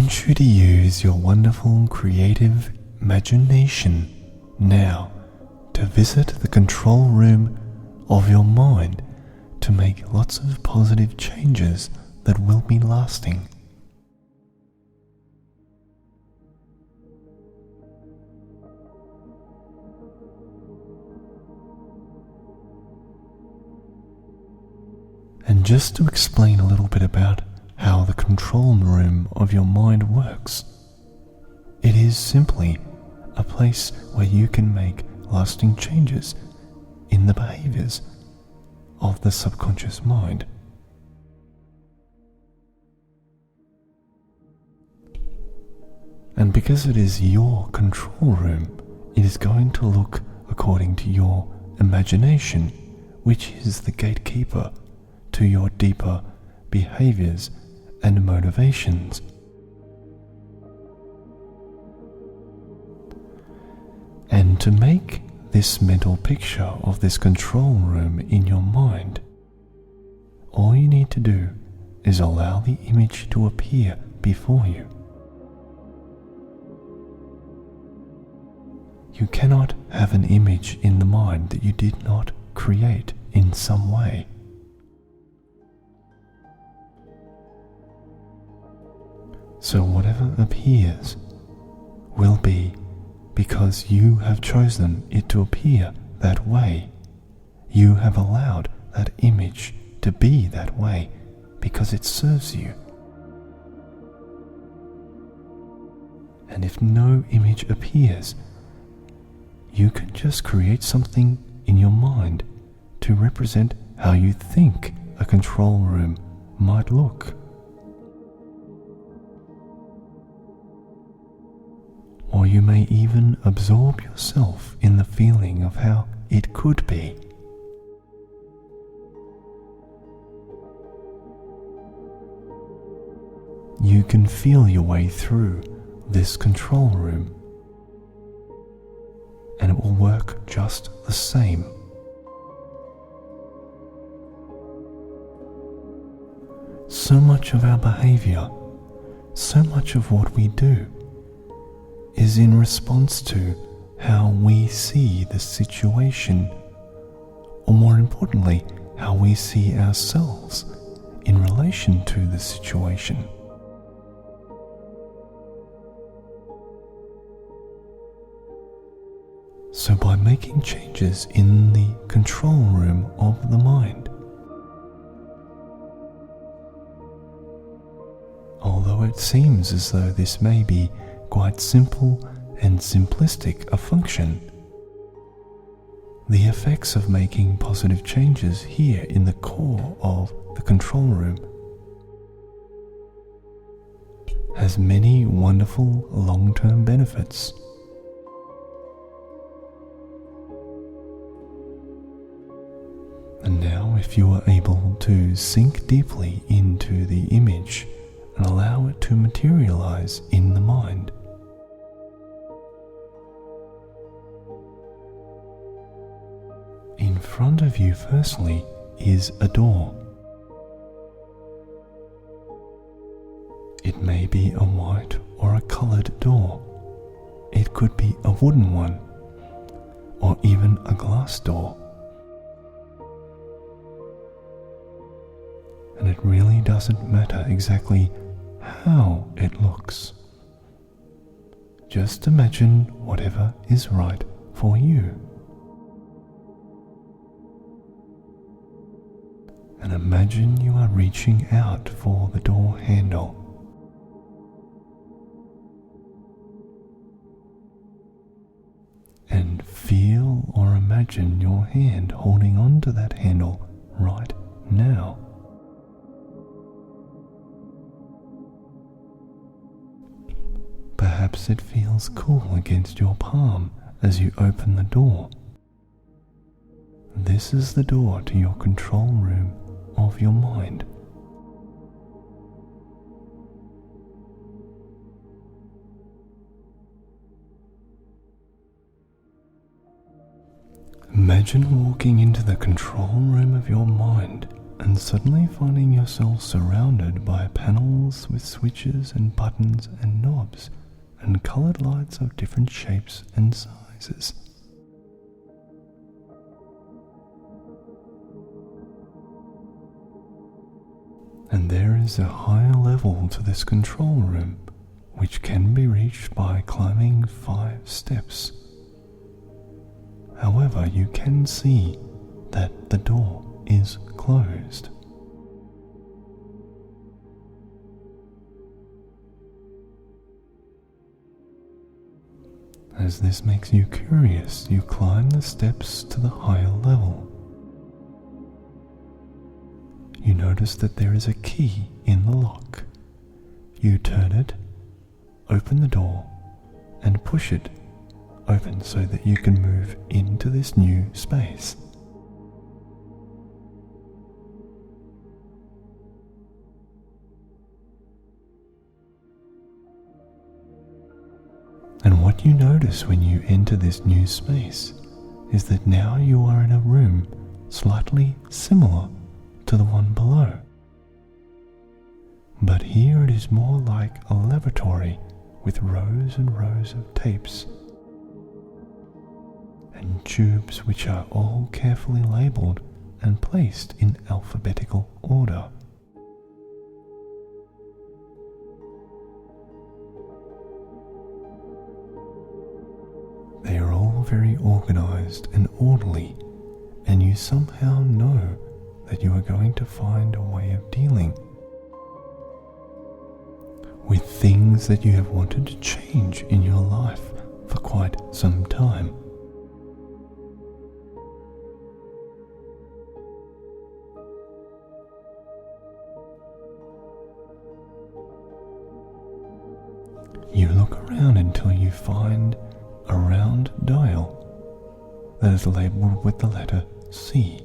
want you to use your wonderful creative imagination now to visit the control room of your mind to make lots of positive changes that will be lasting. And just to explain a little bit about how the control room of your mind works, it is simply a place where you can make lasting changes in the behaviors of the subconscious mind. And because it is your control room, it is going to look according to your imagination, which is the gatekeeper to your deeper behaviors and motivations. And to make this mental picture of this control room in your mind, all you need to do is allow the image to appear before you. You cannot have an image in the mind that you did not create in some way. So whatever appears will be because you have chosen it to appear that way. You have allowed that image to be that way because it serves you. And if no image appears, you can just create something in your mind to represent how you think a control room might look. Or you may even absorb yourself in the feeling of how it could be. You can feel your way through this control room, and it will work just the same. So much of our behavior, so much of what we do, is in response to how we see the situation, or more importantly, how we see ourselves in relation to the situation. So by making changes in the control room of the mind, although it seems as though this may be quite simple and simplistic a function, the effects of making positive changes here in the core of the control room has many wonderful long-term benefits. And now, if you are able to sink deeply into the image and allow it to materialize in the mind, in front of you firstly is a door. It may be a white or a colored door. It could be a wooden one, or even a glass door. And it really doesn't matter exactly how it looks. Just imagine whatever is right for you. And imagine you are reaching out for the door handle. And feel or imagine your hand holding on to that handle right now. Perhaps it feels cool against your palm as you open the door. This is the door to your control room of your mind. Imagine walking into the control room of your mind and suddenly finding yourself surrounded by panels with switches and buttons and knobs and colored lights of different shapes and sizes. And there is a higher level to this control room, which can be reached by climbing 5 steps. However, you can see that the door is closed. As this makes you curious, you climb the steps to the higher level. You notice that there is a key in the lock. You turn it, open the door, and push it open so that you can move into this new space. And what you notice when you enter this new space is that now you are in a room slightly similar to the one below. But here it is more like a laboratory with rows and rows of tapes and tubes which are all carefully labelled and placed in alphabetical order. They are all very organised and orderly, and you somehow know that you are going to find a way of dealing with things that you have wanted to change in your life for quite some time. You look around until you find a round dial that is labelled with the letter C.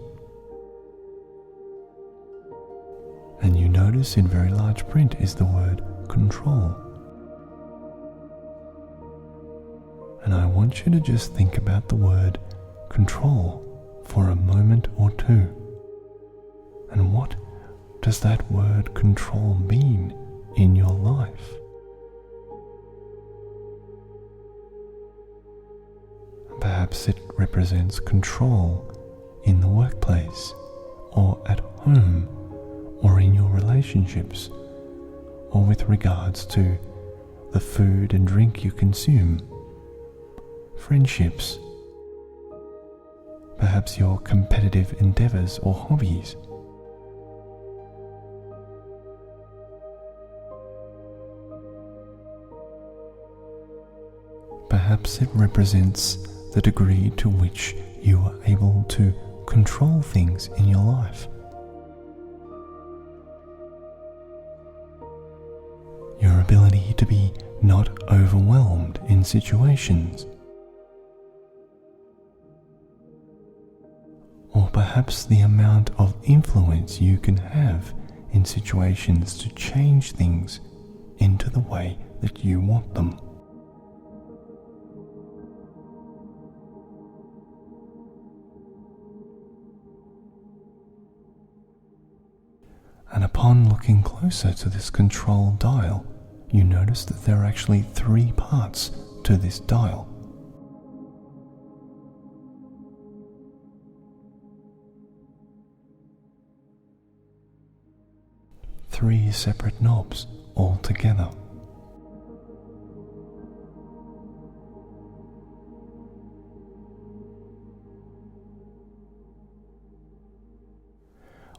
And you notice in very large print is the word control. And I want you to just think about the word control for a moment or two. And what does that word control mean in your life? Perhaps it represents control in the workplace, or at home, or in your relationships, or with regards to the food and drink you consume, friendships, perhaps your competitive endeavours or hobbies. Perhaps it represents the degree to which you are able to control things in your life. Your ability to be not overwhelmed in situations. Or perhaps the amount of influence you can have in situations to change things into the way that you want them. And upon looking closer to this control dial, you notice that there are actually 3 parts to this dial. Three separate knobs all together.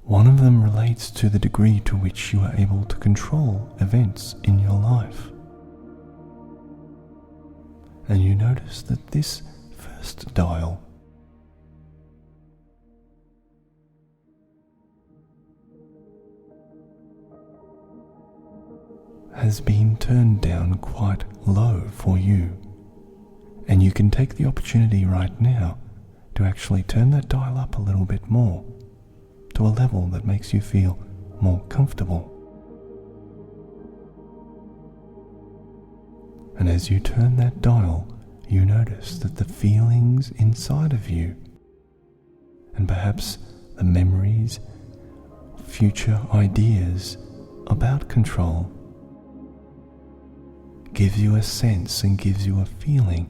One of them relates to the degree to which you are able to control events in your life. And you notice that this first dial has been turned down quite low for you. And you can take the opportunity right now to actually turn that dial up a little bit more, to a level that makes you feel more comfortable. And as you turn that dial, you notice that the feelings inside of you, and perhaps the memories future ideas about control, gives you a sense and gives you a feeling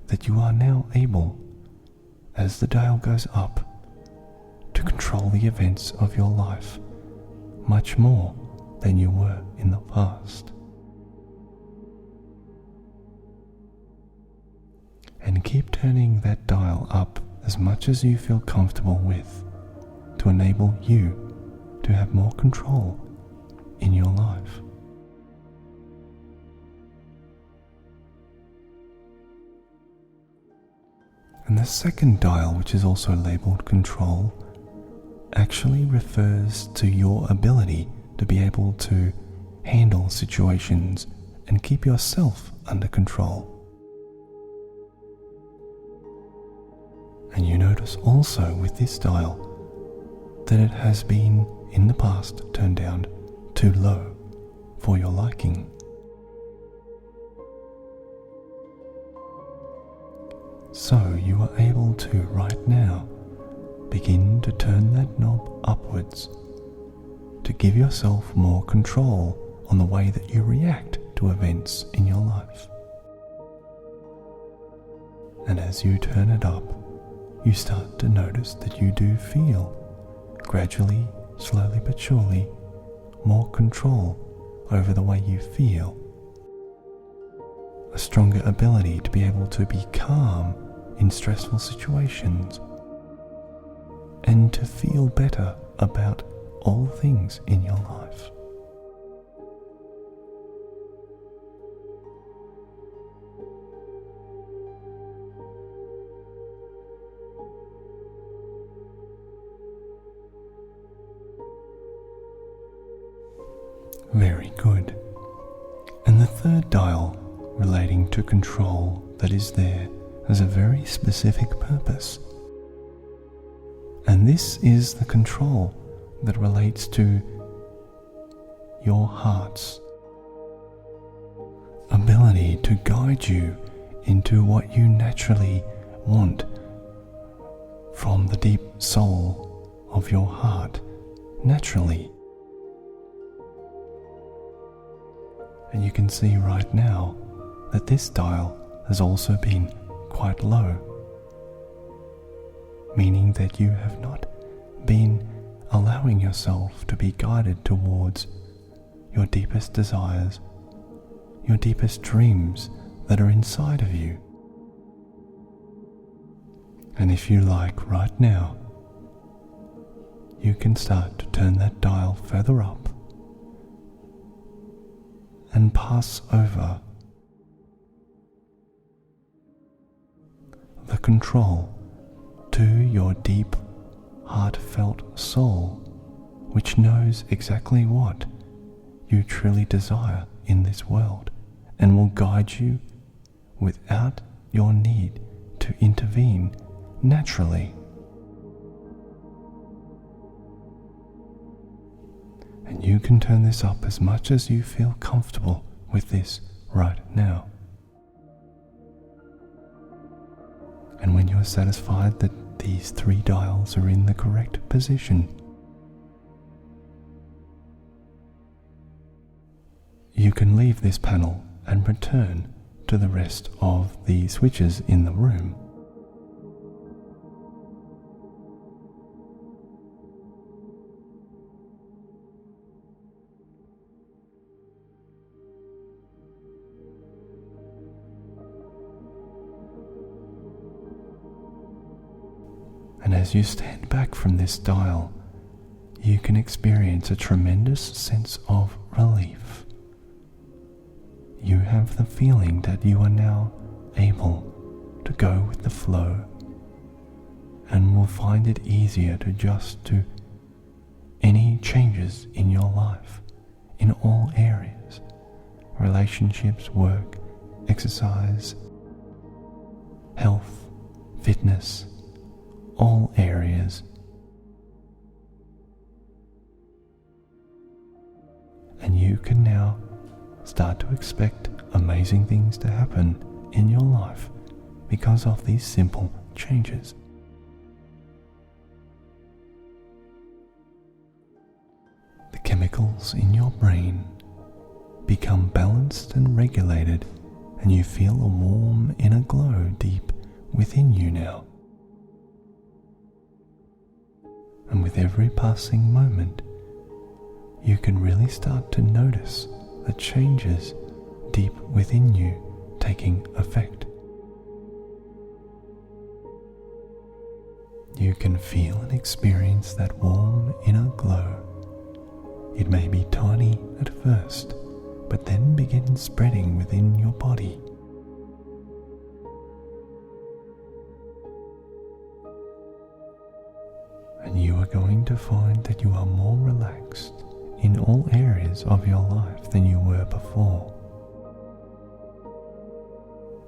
that you are now able, as the dial goes up, to control the events of your life much more than you were in the past. And keep turning that dial up as much as you feel comfortable with, to enable you to have more control in your life. And the second dial, which is also labeled control, actually refers to your ability to be able to handle situations and keep yourself under control. And you notice also with this dial that it has been in the past turned down too low for your liking. So you are able to right now begin to turn that knob upwards to give yourself more control on the way that you react to events in your life. And as you turn it up, you start to notice that you do feel, gradually, slowly but surely, more control over the way you feel. A stronger ability to be able to be calm in stressful situations and to feel better about all things in your life. Very good. And the third dial relating to control that is there has a very specific purpose. And this is the control that relates to your heart's ability to guide you into what you naturally want from the deep soul of your heart, naturally. And you can see right now that this dial has also been quite low, meaning that you have not been allowing yourself to be guided towards your deepest desires, your deepest dreams that are inside of you. And if you like right now, you can start to turn that dial further up and pass over the control to your deep, heartfelt soul, which knows exactly what you truly desire in this world and will guide you without your need to intervene naturally. And you can turn this up as much as you feel comfortable with this right now. And when you are satisfied that these three dials are in the correct position, you can leave this panel and return to the rest of the switches in the room. And as you stand back from this dial, you can experience a tremendous sense of relief. You have the feeling that you are now able to go with the flow and will find it easier to adjust to any changes in your life in all areas: relationships, work, exercise, health, fitness, all areas. And you can now start to expect amazing things to happen in your life because of these simple changes. chemicals in your brain become balanced and regulated, and you feel a warm inner glow deep within you now. And with every passing moment, you can really start to notice the changes deep within you taking effect. You can feel and experience that warm inner glow. It may be tiny at first, but then begin spreading within your body. And you are going to find that you are more relaxed in all areas of your life than you were before.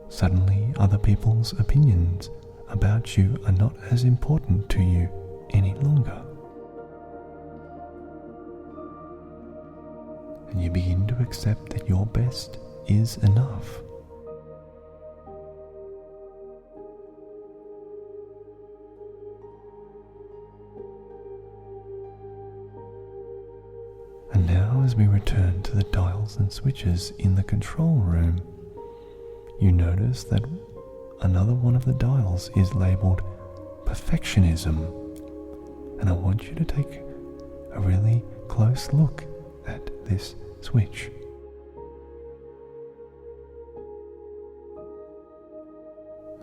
Suddenly, other people's opinions about you are not as important to you any longer. And you begin to accept that your best is enough. And now, as we return to the dials and switches in the control room, you notice that another one of the dials is labeled perfectionism. And I want you to take a really close look at this switch.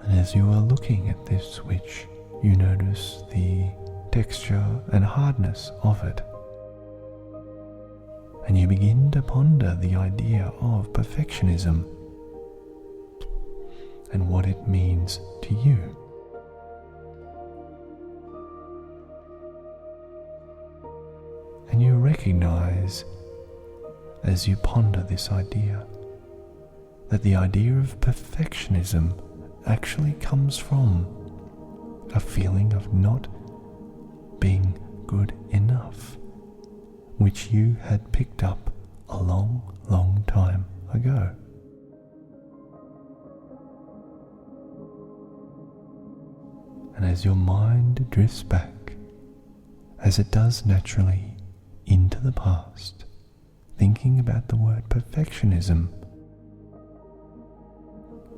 And as you are looking at this switch, you notice the texture and hardness of it. And you begin to ponder the idea of perfectionism and what it means to you. And you recognize, as you ponder this idea, that the idea of perfectionism actually comes from a feeling of not being good enough, which you had picked up a long, long time ago. And as your mind drifts back, as it does naturally, into the past, thinking about the word perfectionism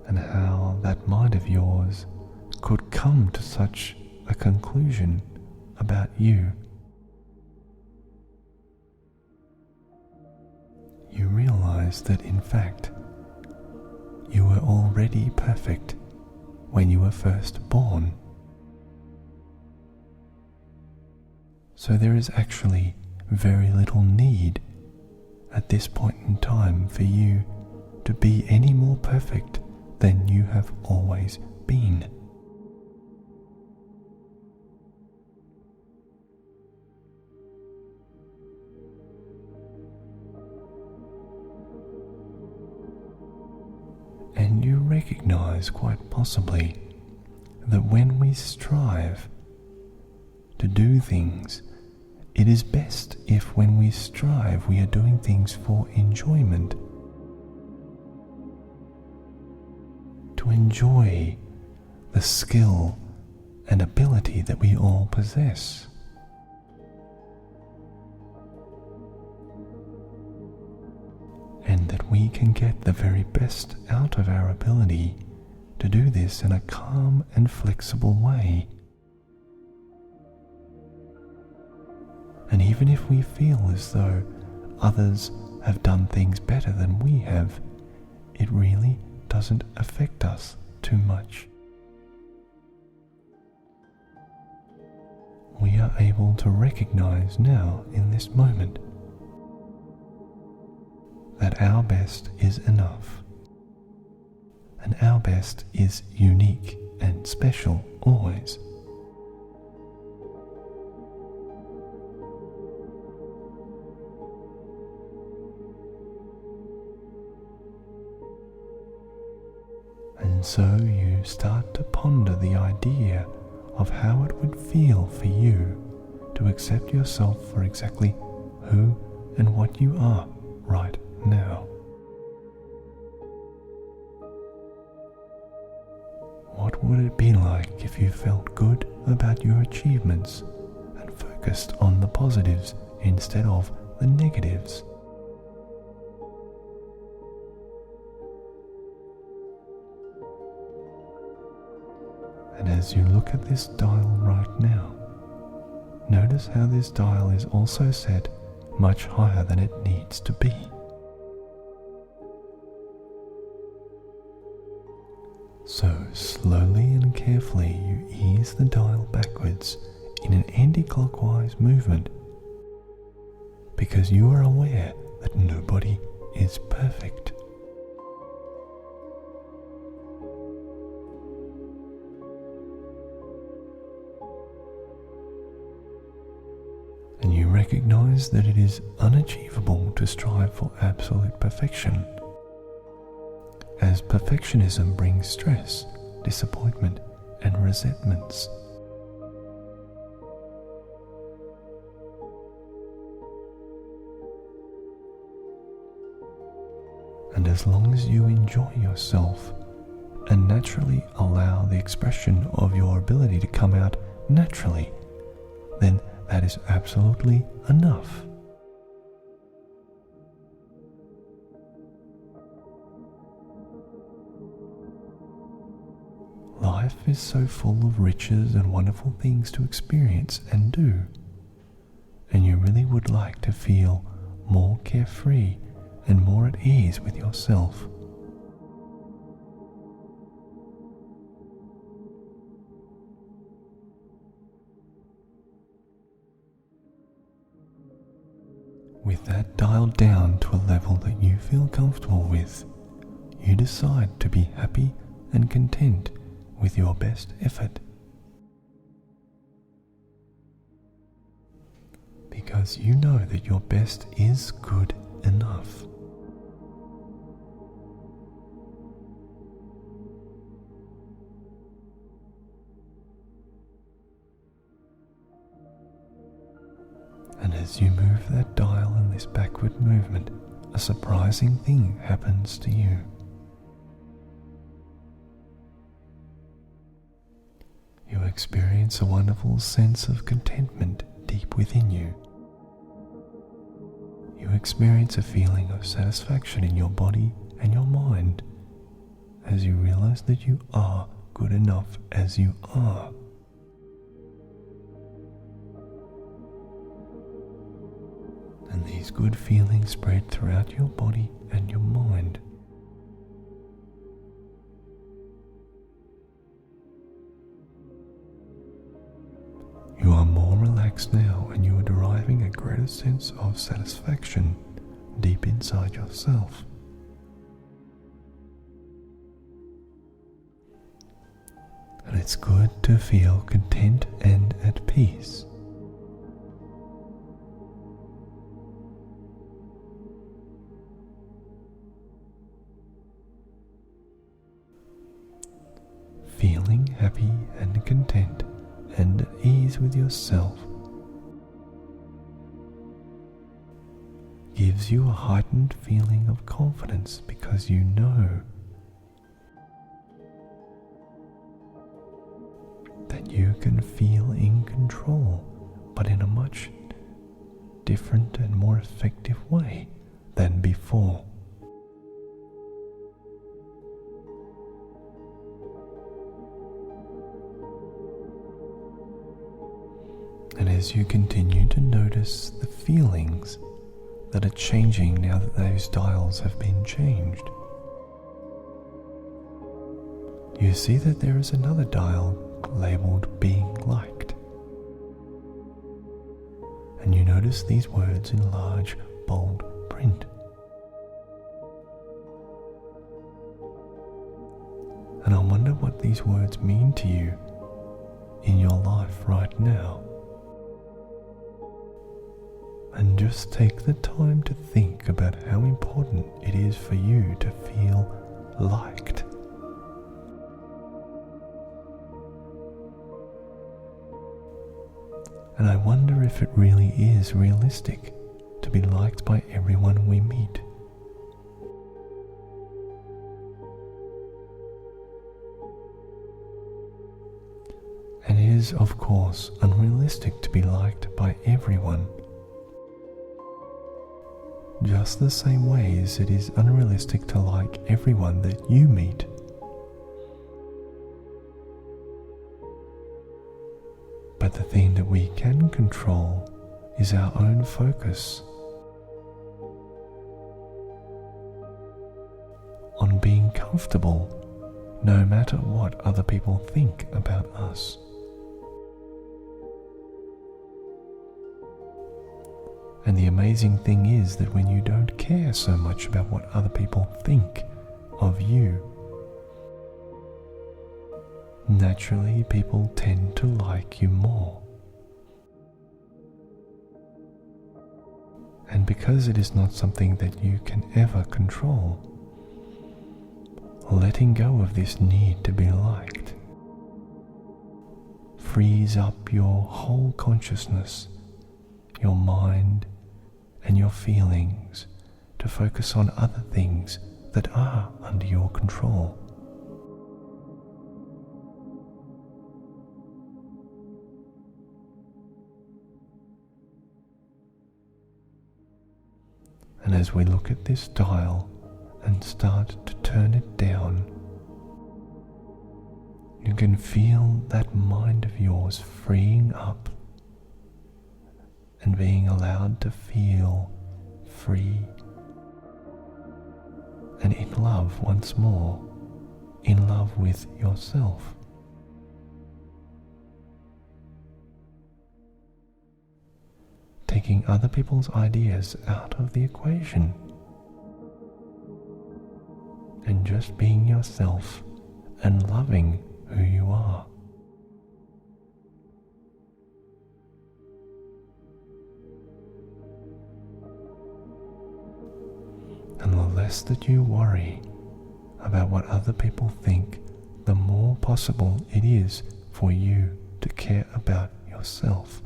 and how that mind of yours could come to such a conclusion about you, you realize that in fact you were already perfect when you were first born. So there is actually very little need at this point in time for you to be any more perfect than you have always been. And you recognize quite possibly that when we strive to do things, it is best if when we strive we are doing things for enjoyment, to enjoy the skill and ability that we all possess. And that we can get the very best out of our ability to do this in a calm and flexible way. And even if we feel as though others have done things better than we have, it really doesn't affect us too much. We are able to recognize now in this moment that our best is enough, and our best is unique and special always. And so you start to ponder the idea of how it would feel for you to accept yourself for exactly who and what you are right now. What would it be like if you felt good about your achievements and focused on the positives instead of the negatives. And as you look at this dial right now, notice how this dial is also set much higher than it needs to be. So slowly and carefully you ease the dial backwards in an anti-clockwise movement, because you are aware that nobody is perfect. And you recognize that it is unachievable to strive for absolute perfection, as perfectionism brings stress, disappointment, and resentments. And as long as you enjoy yourself and naturally allow the expression of your ability to come out naturally, then that is absolutely enough. Life is so full of riches and wonderful things to experience and do, and you really would like to feel more carefree and more at ease with yourself. With that dialed down to a level that you feel comfortable with, you decide to be happy and content with your best effort. Because you know that your best is good enough. And as you move that dial in this backward movement, a surprising thing happens to you. You experience a wonderful sense of contentment deep within you. You experience a feeling of satisfaction in your body and your mind as you realize that you are good enough as you are. And these good feelings spread throughout your body and your mind. You are more relaxed now, and you are deriving a greater sense of satisfaction deep inside yourself. And it's good to feel content and at peace. Feeling happy and content and at ease with yourself gives you a heightened feeling of confidence, because you know that you can feel in control, but in a much different and more effective way than before. And as you continue to notice the feelings that are changing now that those dials have been changed, you see that there is another dial labeled being liked. And you notice these words in large, bold print. And I wonder what these words mean to you in your life right now. And just take the time to think about how important it is for you to feel liked. And I wonder if it really is realistic to be liked by everyone we meet. And it is, of course, unrealistic to be liked by everyone. just the same ways it is unrealistic to like everyone that you meet. But the thing that we can control is our own focus on being comfortable no matter what other people think about us. And the amazing thing is that when you don't care so much about what other people think of you, naturally people tend to like you more. And because it is not something that you can ever control, letting go of this need to be liked frees up your whole consciousness, your mind, and your feelings to focus on other things that are under your control. And as we look at this dial and start to turn it down, you can feel that mind of yours freeing up and being allowed to feel free and in love once more, in love with yourself. Taking other people's ideas out of the equation and just being yourself and loving who you are. And the less that you worry about what other people think, the more possible it is for you to care about yourself.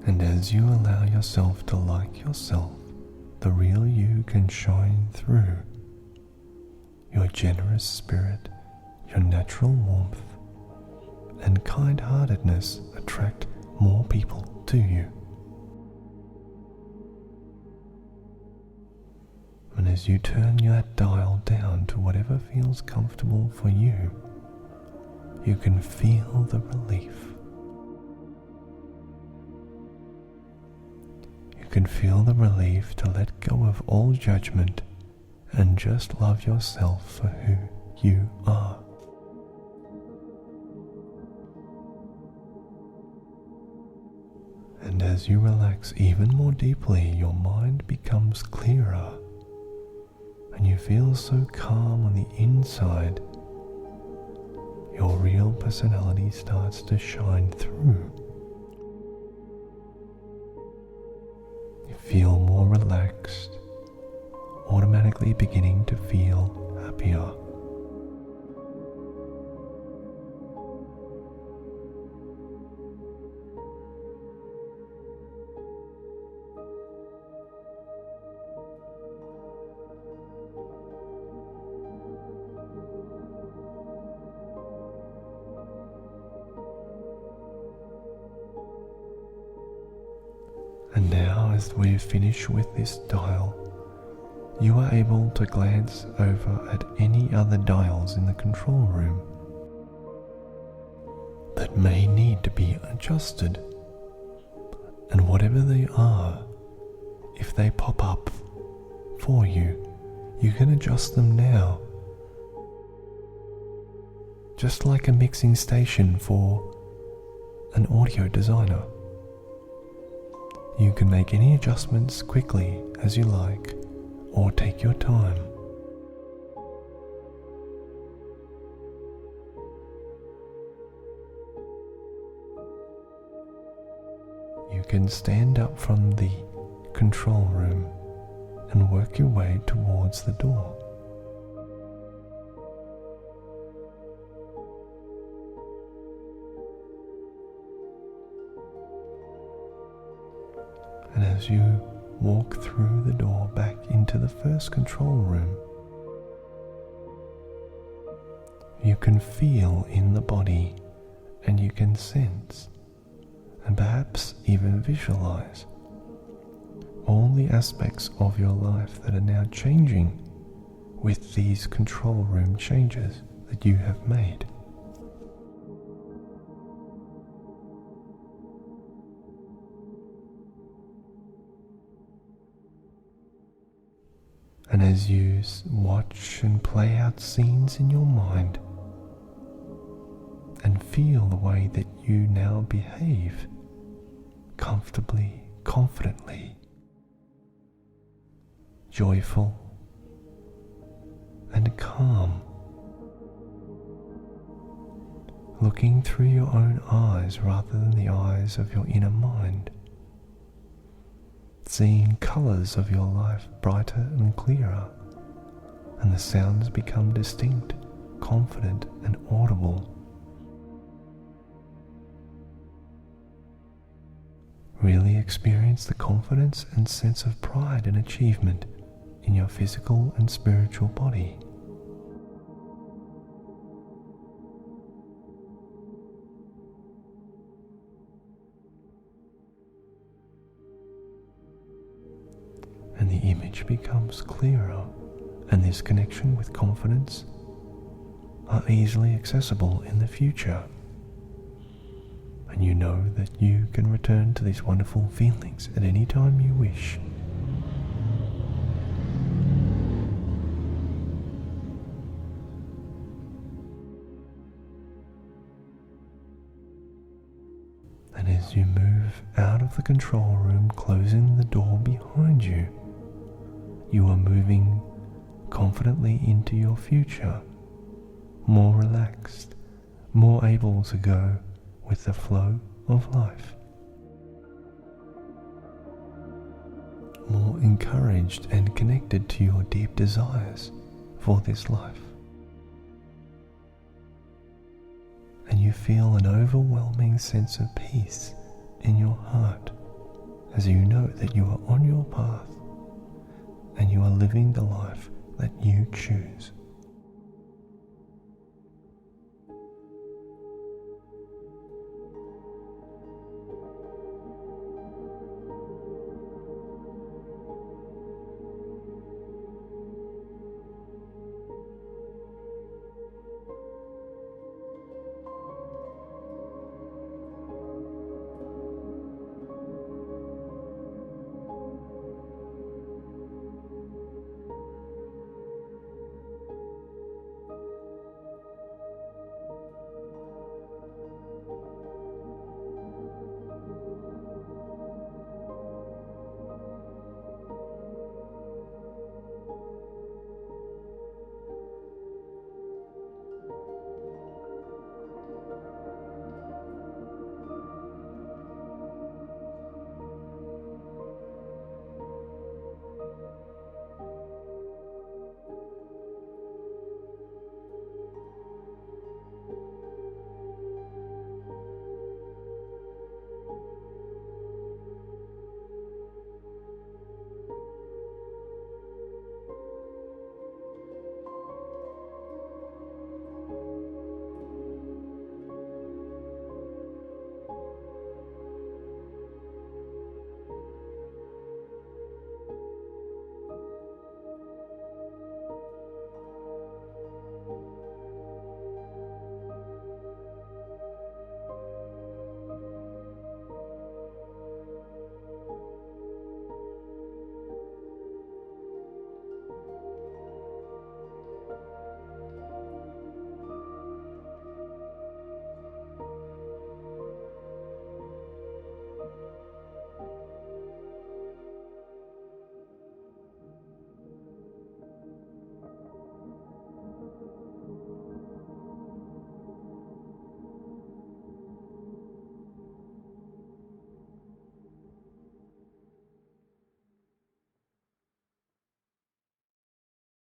And as you allow yourself to like yourself, the real you can shine through. Your generous spirit, your natural warmth, and kind-heartedness attract more people to you. And as you turn that dial down to whatever feels comfortable for you, you can feel the relief. You can feel the relief to let go of all judgment and just love yourself for who you are. And as you relax even more deeply, your mind becomes clearer, and you feel so calm on the inside, your real personality starts to shine through. You feel more relaxed, automatically beginning to feel happier. And now, as we finish with this dial, you are able to glance over at any other dials in the control room that may need to be adjusted. And whatever they are, if they pop up for you, you can adjust them now. Just like a mixing station for an audio designer. You can make any adjustments quickly as you like, or take your time. You can stand up from the control room and work your way towards the door. And as you walk through the door back into the first control room, you can feel in the body and you can sense and perhaps even visualize all the aspects of your life that are now changing with these control room changes that you have made. And as you watch and play out scenes in your mind and feel the way that you now behave comfortably, confidently, joyful and calm, looking through your own eyes rather than the eyes of your inner mind, seeing colours of your life brighter and clearer, and the sounds become distinct, confident and audible. Really experience the confidence and sense of pride and achievement in your physical and spiritual body. And the image becomes clearer, and this connection with confidence are easily accessible in the future. And you know that you can return to these wonderful feelings at any time you wish. And as you move out of the control room, closing the door behind you, you are moving confidently into your future, more relaxed, more able to go with the flow of life, more encouraged and connected to your deep desires for this life. And you feel an overwhelming sense of peace in your heart as you know that you are on your path and you are living the life that you choose.